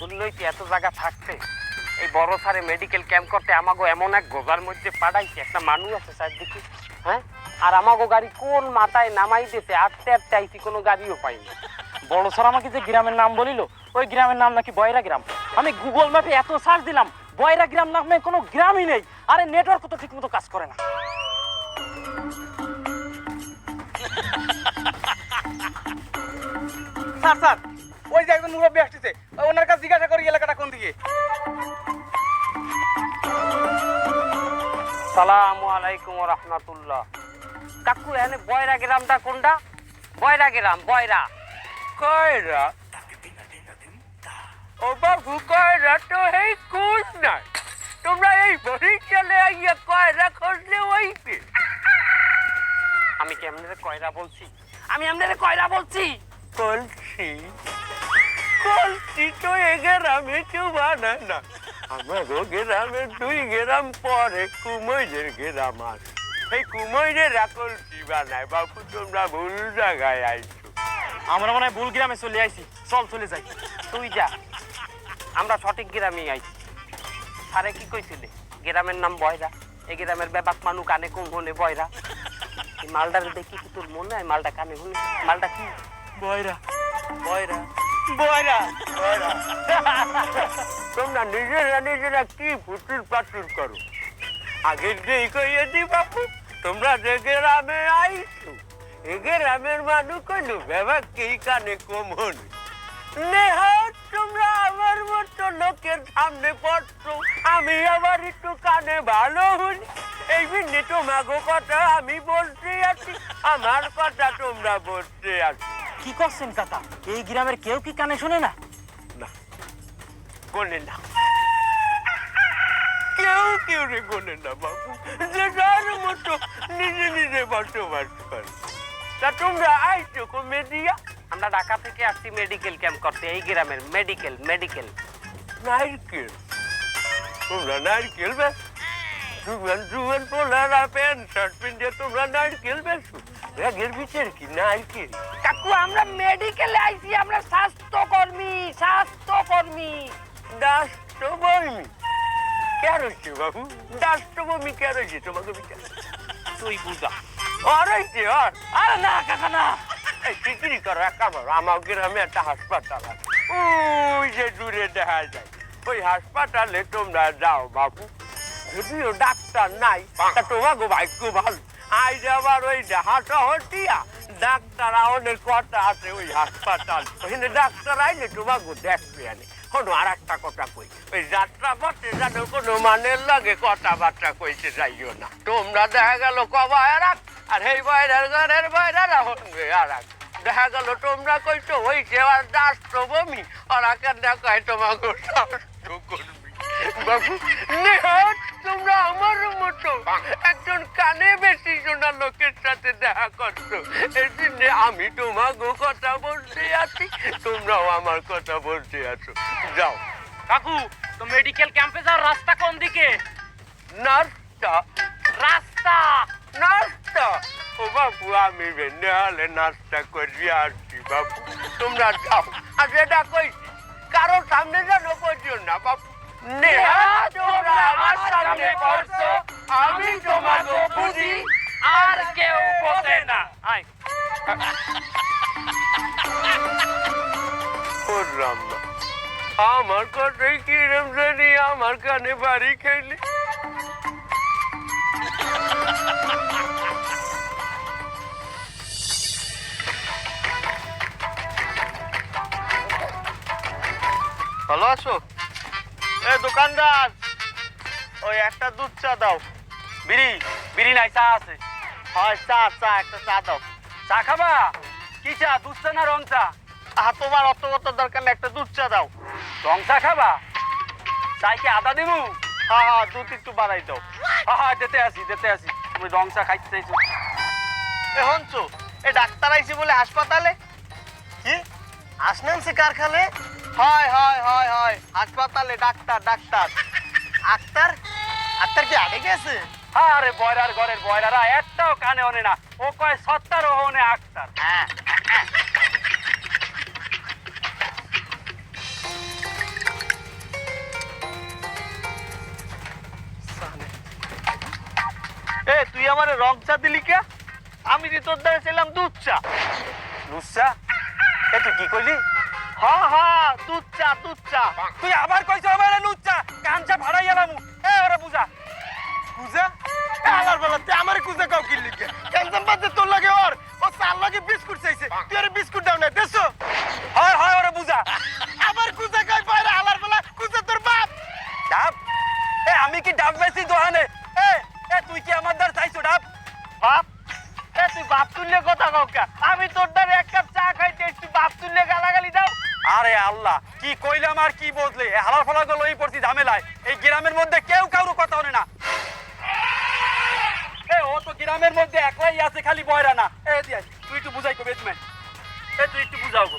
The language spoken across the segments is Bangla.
শুনলই এত জায়গা থাকতে এই বড় সারে মেডিকেল ক্যাম্প করতে আমাগো এমন এক গোজার মধ্যে পাঠাইছে, একটা মানুষ আছে চারদিকে, হ্যাঁ? আর আমাগো গাড়ি কোন মাথায় নামাই দিয়েছে, আটতে আটতে আইছি, কোনো গাড়িও পাইনি। বড় স্যার আমাকে যে গ্রামের নাম বলিল, ওই গ্রামের নাম নাকি বয়রা গ্রাম। আমি গুগল ম্যাপে এত সার্চ দিলাম, বয়রা গ্রাম নামে কোনো গ্রামই নেই। আরে নেটওয়ার্ক তো ঠিক মতো কাজ করে না। স্যার স্যার, ওই যে একজন মুরব্বী আসতেছে, ওনার কাছে জিজ্ঞাসা করি এলাকাটা কোন দিকে। সালামু আলাইকুম ওয়া রাহমাতুল্লাহ। কাকু এনে বয়রা গ্রামটা কোনটা? বয়রা গ্রাম, বয়রা কয়রা। ও বাবু, কয়রা তো এই কোন নাই, তোমরা এই বরিশালে আইয়া কয়রা খুঁজলে ওইতে। আমি কি আপনাদের কয়রা বলছি? আমি আপনাদের কয়রা বলছি? বলছি বলছি তো এ গ্রামে কেউ বানায় না। আমার গ্রামের 2 গ্রাম পরে কুমৈরের গ্রাম আছে, এই কুমৈরের কলসি বানায়। বাবু, তোমরা ভুল জায়গায় আইছো। আমরা মনে হয় ভুল গ্রামে চলে আইছি, চল চলে যাই। তুই যা, আমরা সঠিক গ্রামে আইছি। আরে কি কইছিলে? গ্রামের নাম বয়রা, এই গ্রামের ব্যাপাক মানু কানে কম হলে বয়রা। এই মালটার দেখি কি তোর মনে হয় মালটা কানে হলে? মালটা কি? বয়রা বয়রা বয়রা বয়রা। তোমরা নিজেরা কি ফুটুর পাটুর করো? আগে যেই কইয়ে দি বাপু, তোমরা যে গ্রামে আইছো, এ গ্রামের মানুষ কইল ব্যাপাক কি কানে কম হলে। নেহাত তোমরা আমার মতো লোকের সামনে পড়ছো, আমি আবার একটু কানে ভালো হলি। এই বিন্দে তোমাগো কথা আমি বলতে আছি, আমার কথা তোমরা বলতে আছি। কি করছেন কাকা? এই গ্রামের কেউ কি কানে শুনে না? না, গোনে না, কেউ রে গোনে না বাবু। যে যার মতো নিজে বসবাস করে। তা তোমরা আইছো কমেডিয়া? আমরা ঢাকা থেকে আসছি মেডিকেল ক্যাম্প করতে, এই গ্রামের মেডিকেল নারকেল। তোমরা নারকেল বেশ জুয়ান পোলারা প্যান্ট শার্ট পিন্ডে তোমরা নারকেল বেশো? ব্যাগের ভিতরে কি নারকেল? কাকু, আমরা মেডিকেলে আইছি, আমরা স্বাস্থ্যকর্মী। স্বাস্থ্যকর্মী কে রয়েছে বাবু? রাষ্ট্রভূমি কে রয়েছে তোমাকে বিচার? তুই বুঝা। আরে না কাকা না, চিকিরি করো এক কামড়। আমার গ্রামে একটা হাসপাতাল আছে, ওই যে দূরে দেখা যায়। ওই হাসপাতালে তোমরা যাও বাবু। যদিও ডাক্তার নাই, তা তোমাকে ভাগ্য ভালো। আজ আবার ওই হাঁটা হটিয়া ডাক্তার অনেক কথা আছে ওই হাসপাতাল। ওখানে ডাক্তার আইলে তোমাকে দেখবে আনে। কোনো আর একটা কথা কই, ওই যাত্রা পথে যেন কোনো মানের লাগে কথাবার্তা কইতে যাইও না। তোমরা দেখা গেল কবা এরাক, আর এই বাইরের ঘরের বাইরেরা হনবে আর দেখা গেল তোমরা কইছো হইছে আর রাষ্ট্রভূমি, ওরা কেন দেখায় তোমাকে স্বাস্থ্য করবি। বাবু, নেহাত তোমরা আমার মতো একজন কানে বেশি শোনা লোকের সাথে দেখা করছো। এই জন্য আমি তোমাকে কথা বলতে আছি, তোমরাও আমার কথা বলতে আছো। যাও। কাকু, তো মেডিকেল ক্যাম্পে যাওয়ার রাস্তা কোন দিকে? নাস্তা রাস্তা নাস্তা ও বাবু, আমি নেহালে নাস্তা করি আসছি বাবু। তোমরা যাও। আর যেটা কইছি, কারো সামনে যেন কইও না বাবু। নেহাত তোমরা আমার সামনে করছো, আমি তোমাকে বুঝি, আর কেউ বোঝে না। আয় করলাম না। আমার কথাই কিরম জানি আমার কানে বাড়ি খাইলে। ভালো আছো? এ দোকানদার, ওই একটা দুধ চা দাও। বিড়ি নাই, চা আছে। হয় চা একটা চা দাও। চা খাবা? কি চা, দুধ চা না রং চা? তোমার অত দরকার নেই, একটা দুধ চা দাও। রং চা খাবা? চাই কি আদা দিবু? হ্যাঁ, দুধ একটু বাড়াই দাও। হ্যাঁ, দিতে আসি। তুমি রং চা খাইতে চাইছো? এ হনছো, এ ডাক্তার আইছে বলে হাসপাতালে? কি আসনামছে কারখানে? হয় হাসপাতালে ডাক্তার। আক্তার আক্তার কি আগে গেছে? আরে বয়রার ঘরের বয়রারা একটাও কানে ওনে না। ও কয় সত্তার, ও ওনে আক্তার। আমারে রং চা দিলি কে? আমি যে তোর দ্বারা ছিলাম দুধ চা। লুচ্চা এ তুই কি কইলি? দুধ চা দুধ চা। তুই আবার কইছ আমারে লুচ্চা, কাঞ্চা ভাড়াই এলাম। এ ওরে বুঝা কুজা আলার বেলা তুই আমারে কুজা কাউ কিনলি কে? ক্যান্সার বাজে তোর লাগে ওর ও চার লাগে বিস্কুট চাইছে, তুই ওরে বিস্কুট দাও না দেছো? হয় হয় ওরে বুঝা। আবার কুজা কাই পায়রা আলার বেলা কুজা তোর বাপ। ডাব এ আমি কি ডাব বেশি দোহানে? এ এ তুই কি আমার দ্বার চাইছো ডাব? বাপ এ তুই বাপ তুললে কথা কও কা? আমি তোর দ্বারা এক কাপ চা খাইতে তুই বাপ তুললে গালাগালি দাও? আরে আল্লাহ কি কইলাম আর কি বদলে হালার ফালা গুলো এই পড়ছি ঝামেলায়। এই গ্রামের মধ্যে কেউ কারো কথা হনে না। এ ও তো গ্রামের মধ্যে একলাই আছে খালি বয়রা না। এ দিয়া তুই একটু বুঝাই কো বেজমেন্ট। এ তুই একটু বুঝাও গো।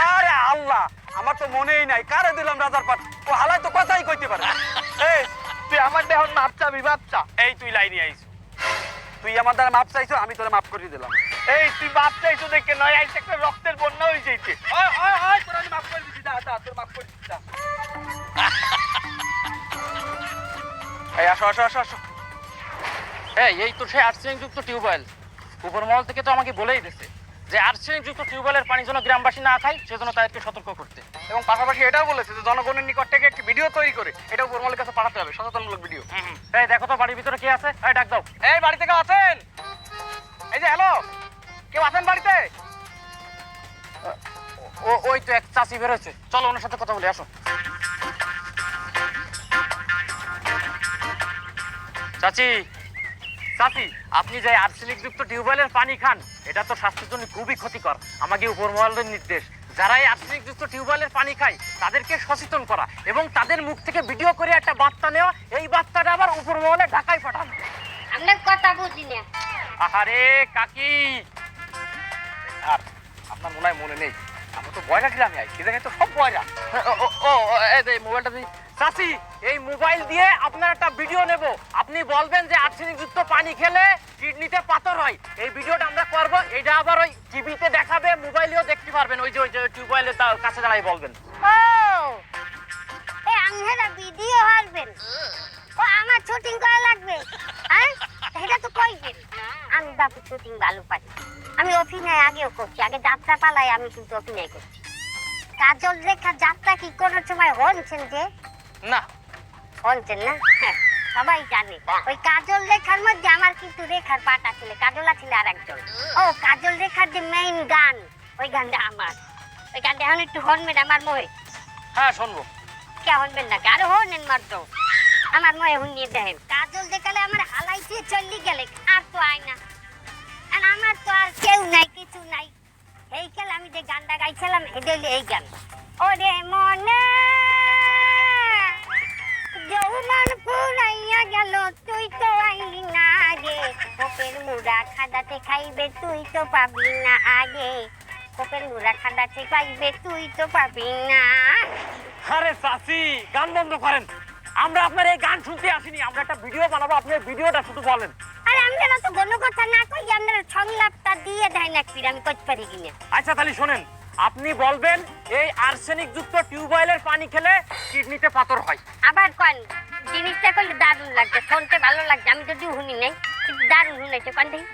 আরে আল্লাহ আমার তো মনেই নাই কারে দিলাম রাজার পাট। ও হালাই তো কথাই কইতে পারে। এই তুই আমার দেহন মাপ চাবি বাপ চা। এই তুই লাইনে আইছো, তুই আমার দ্বারা মাপ চাইছো, আমি তোরে মাপ করে দিলাম। এই তুই বাপ চাইছো দেখে নয় আইছে একটা রক্তের বন্যা হয়ে যাইছে। ওই ওই ওই তোর আমি মাপ করে দিছি। দা দা তোর মাপ করে দিছি। দা এই আসো আসো আসো আসো। এই তো সেই আর্সেনিক যুক্ত টিউবওয়েল। উপর মহল থেকে তো আমাকে বলেই দিয়েছে যে আর্সেনিক যুক্ত টিউবওয়েলের পানি যেন গ্রামবাসী না খায়, সেজন্য তাদেরকে সতর্ক করতে। এবং পাশাপাশি এটাও বলেছে যে জনগণের নিকট থেকে একটি ভিডিও তৈরি করে এটা উপরমহলের কাছে পাঠাতে হবে, সচেতনমূলক ভিডিও। এই দেখো তো বাড়ির ভিতরে কে আছে, এই ডাক দাও। এই বাড়ি থেকে আছেন? এই যে হ্যালো, কেউ আছেন বাড়িতে? ওই তো এক চাচি বের হয়েছে, চলো ওনার সাথে কথা বলে আসো। চাচি চাচি, আপনি যে আর্সেনিক যুক্ত টিউবওয়েলের পানি খান এটা তো স্বাস্থ্যের জন্য খুবই ক্ষতিকর। আমাকে উপর মহলের নির্দেশ, যারা এই আর্সেনিক যুক্ত টিউবওয়েলের পানি খায় তাদেরকে সচেতন করা এবং তাদের মুখ থেকে ভিডিও করে একটা বার্তা নেওয়া, এই বার্তাটা আবার উপর মহলে ঢাকায় পাঠানো। আমরা কথা বুঝি না। আহারে কাকি, আর আপনার মনে হয় মনে নেই, আমরা তো বয়রা গ্রামে আই, এই জায়গায় তো সব বয়রা। এই মোবাইলটা দিই। চাচি, এই মোবাইল দিয়ে আপনার একটা ভিডিও নেব, আপনি বলবেন যে আর্সেনিক যুক্ত পানি খেলে কিডনিতে পাথর হয়। এই ভিডিওটা আমরা করব, এটা আবার ওই টিভিতে দেখাবে, মোবাইলেও দেখতে পারবেন। ওই যে টিউবওয়েলের কাছে দাঁড়াই বলবেন। ও এই আংহেরা ভিডিও হারবেন, ও আমার শুটিং করা লাগবে। হ্যাঁ এটা তো কইবেন। আমি বাপু শুটিং ভালো পাই, আমি অভিনয় আগেও করছি, আগে যাত্রা পালাই আমি কিন্তু অভিনয় করছি। কাজল রেখা যাত্রা কি কোনো সময় হনছেন যে? না হনছেন না? হ্যাঁ সবাই জানে ওই কাজল রেখার মধ্যে আমার কিন্তু রেখার পাটা ছিল, কাজল ছিল আর একজন। ও কাজল রেখার যে মেইন গান, ওই গানটা আমার, ওই গানটা এখন একটু হনবেন আমার মোহে। হ্যাঁ শুনবো। কে হনবেন না, আরো হনেন মাত্র আমার মোহে হুনিয়ে দেখেন। কাজল দেখালে আমার হালাইতে চল্লি গেলে আর তো আয় না, আর আমার তো আর কেউ নাই কিছু নাই। এই খেলে আমি যে গানটা গাইছিলাম এটা হইলো এই গান। ওরে মনে যৌবন পুরাইয়া গেল তুই তো আইলি না আগে, কোপের মুড়া খাদাতে খাইবে তুই তো পাবি না আগে, কোপের মুড়া খাদাতে খাইবে তুই তো পাবি না। আরে চাচি, গান বন্ধ করেন, আমরা আপনার এই গান শুনতে আসিনি, আমরা একটা ভিডিও বানাবো, আপনি ভিডিওটা শুধু বলেন। আরে আমরা তো কোনো কথা না কই, আমরা সংলাপটা দিয়ে দেয় না, আমি করতে পারি কিনা। আচ্ছা তাহলে শোনেন, আপনি বলবেন এই আর্সেনিক যুক্ত টিউবওয়েলের পানি খেলে কিডনিতে পাথর হয়। আবার কোন জিনিসটা করলে দারুণ লাগছে, শুনতে ভালো লাগছে, আমি যদি শুনি নাই কিন্তু দারুণ শুনেছে কোন দেখি।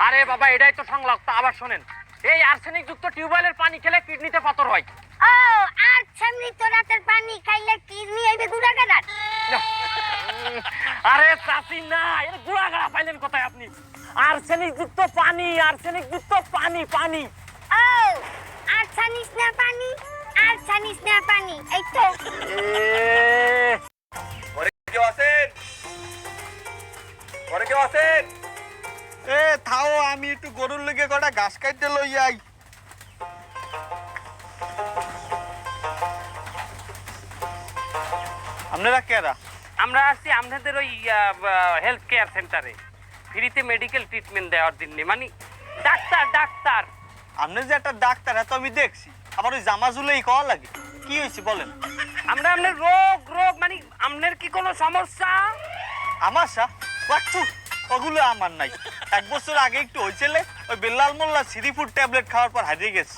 আরে বাবা এটাই তো সংলাপ, তা আবার শোনেন, এই আর্সেনিক যুক্ত টিউবওয়েলের পানি খেলে কিডনিতে পাথর হয়। ও আর সামনে তো রাতের পানি খাইলে কিডনি হইবে গুড়াগাড়ার। আরে চাচি না, এর গুড়াগাড়া পাইলেন কোথায় আপনি? আর্সেনিক যুক্ত পানি, আর্সেনিক যুক্ত পানি, পানি। ও আর ছানিস না পানি, আর ছানিস না পানি, এই তো। ঘরে কেউ আছেন? ঘরে কেউ আছেন? এ থাও, আমি একটু গরুর লেগে কটা ঘাস কাটতে লই আই। আপনারা কেরা? আমরা আসছি আপনাদের ওই হেলথ কেয়ার সেন্টারে ফ্রিতে মেডিকেল ট্রিটমেন্ট দেওয়ার জন্য, মানে ডাক্তার ডাক্তার। আপনি যে একটা ডাক্তার এত আমি দেখছি, আবার ওই জামা জুলেই কওয়া লাগে, কি হয়েছে বলেন? আমরা আপনার রোগ রোগ মানে কোনো সমস্যা? আমার বাচ্চু ওগুলো আমার নাই। 1 বছর আগে একটু হয়েছিল, ওই বেল্লাল মোল্লা সিরিফুড ট্যাবলেট খাওয়ার পর হারিয়ে গেছে।